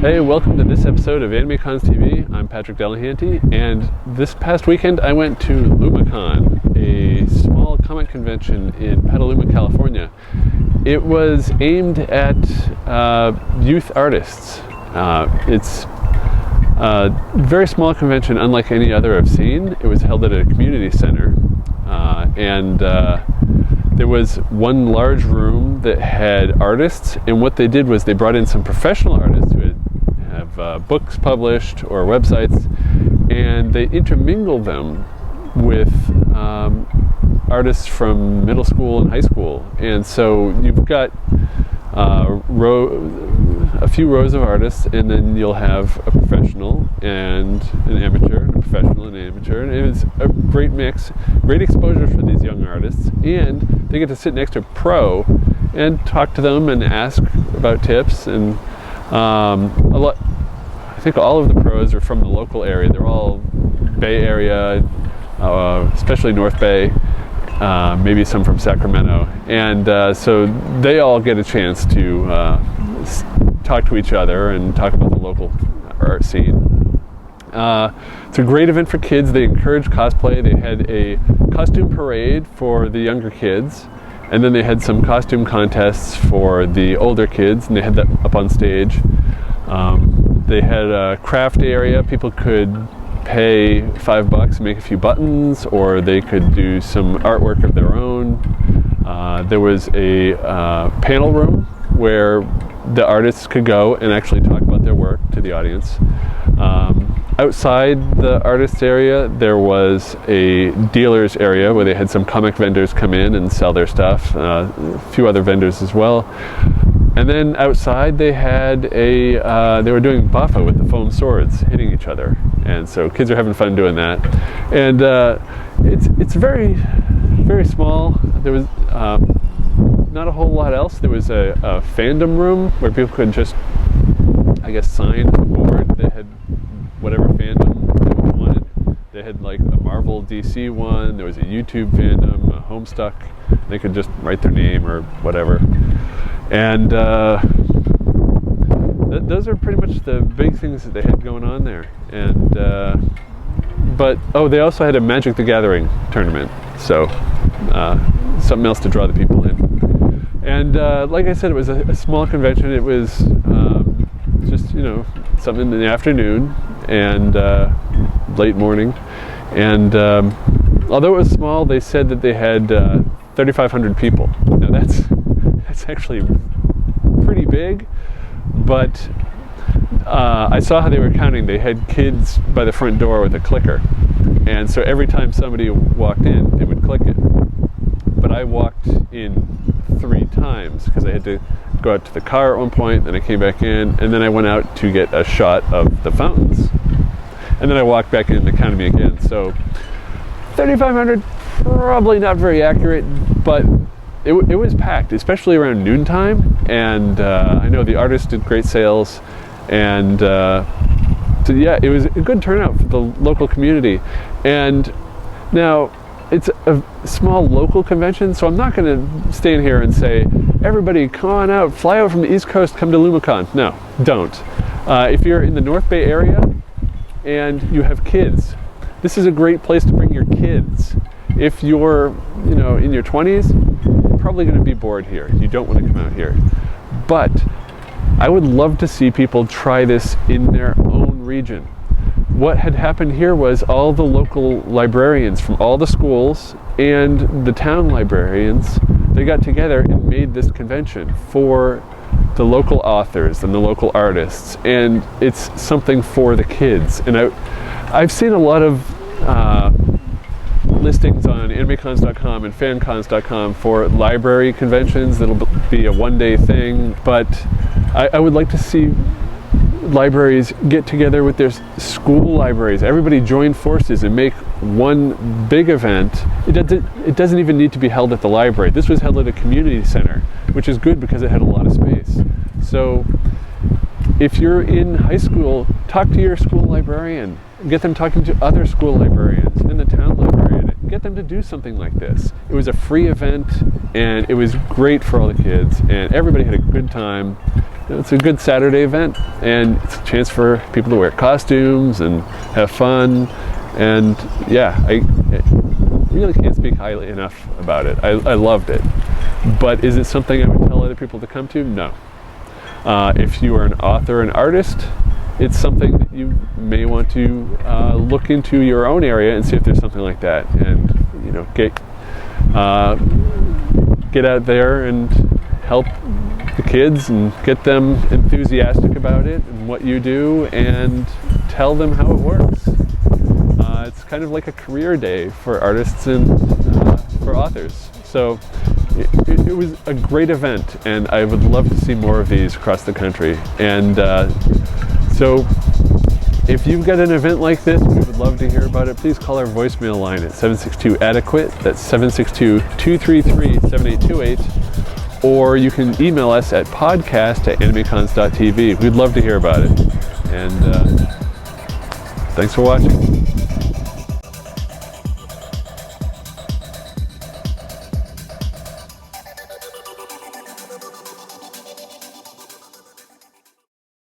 Hey, welcome to this episode of AnimeCons TV. I'm Patrick Delahanty, and this past weekend I went to LumaCon, a small comic convention in Petaluma, California. It was aimed at youth artists. It's a very small convention, unlike any other I've seen. It was held at a community center, and there was one large room that had artists, and what they did was they brought in some professional artists who have books published or websites, and they intermingled them with artists from middle school and high school. And so you've got a few rows of artists, and then you'll have a professional and an amateur, and a professional and an amateur, and it was a great mix, great exposure for these young artists, and they get to sit next to a pro and talk to them and ask about tips. And I think all of the pros are from the local area. They're all Bay Area, especially North Bay, maybe some from Sacramento, and so they all get a chance to talk to each other and talk about the local art scene. It's a great event for kids. They encourage cosplay. They had a costume parade for the younger kids, and then they had some costume contests for the older kids, and they had that up on stage. They had a craft area. People could pay $5 and make a few buttons, or they could do some artwork of their own. There was a panel room where the artists could go and actually talk about their work to the audience. Outside the artist area, there was a dealer's area where they had some comic vendors come in and sell their stuff, a few other vendors as well. And then outside they had they were doing baffa with the foam swords, hitting each other. And so kids are having fun doing that. And it's very, very small. There was not a whole lot else. There was a fandom room where people could just, I guess, sign a board. They had whatever fandom they wanted. They had like a Marvel DC one. There was a YouTube fandom, a Homestuck. They could just write their name or whatever. And those are pretty much the big things that they had going on there. And but they also had a Magic the Gathering tournament, so something else to draw the people in. And like I said, it was a small convention. It was just something in the afternoon and late morning. And although it was small, they said that they had 3,500 people. Now that's actually pretty big, but I saw how they were counting. They had kids by the front door with a clicker, and so every time somebody walked in, they would click it. But I walked in 3 times because I had to go out to the car at one point, then I came back in, and then I went out to get a shot of the fountains, and then I walked back in and they counted me again. So 3,500, probably not very accurate, but it was packed, especially around noontime, and I know the artists did great sales, and so yeah, it was a good turnout for the local community. And now it's a small local convention, so I'm not going to stand here and say, everybody come on out, fly out from the East Coast, come to LumaCon. No, don't. If you're in the North Bay area and you have kids, this is a great place to bring your kids. If you're in your 20s, probably going to be bored here. You don't want to come out here. But I would love to see people try this in their own region. What had happened here was all the local librarians from all the schools and the town librarians, they got together and made this convention for the local authors and the local artists, and it's something for the kids. And I've seen a lot of listings on AnimeCons.com and FanCons.com for library conventions that'll be a one-day thing, but I would like to see libraries get together with their school libraries. Everybody join forces and make one big event. It doesn't even need to be held at the library. This was held at a community center, which is good because it had a lot of space. So if you're in high school, talk to your school librarian. Get them talking to other school librarians and the town librarian. Get them to do something like this. It was a free event, and it was great for all the kids, and everybody had a good time. it's a good Saturday event, and it's a chance for people to wear costumes and have fun. And yeah, I really can't speak highly enough about it. I loved it. But is it something I would tell other people to come to? No. If you are an author and artist, it's something that you may want to look into your own area and see if there's something like that, and get out there and help the kids and get them enthusiastic about it and what you do, and tell them how it works. It's kind of like a career day for artists and for authors. So it was a great event, and I would love to see more of these across the country. And so if you've got an event like this, we would love to hear about it. Please call our voicemail line at 762-ADEQUATE. That's 762-233-7828. Or you can email us at podcast@animecons.tv. We'd love to hear about it. And thanks for watching.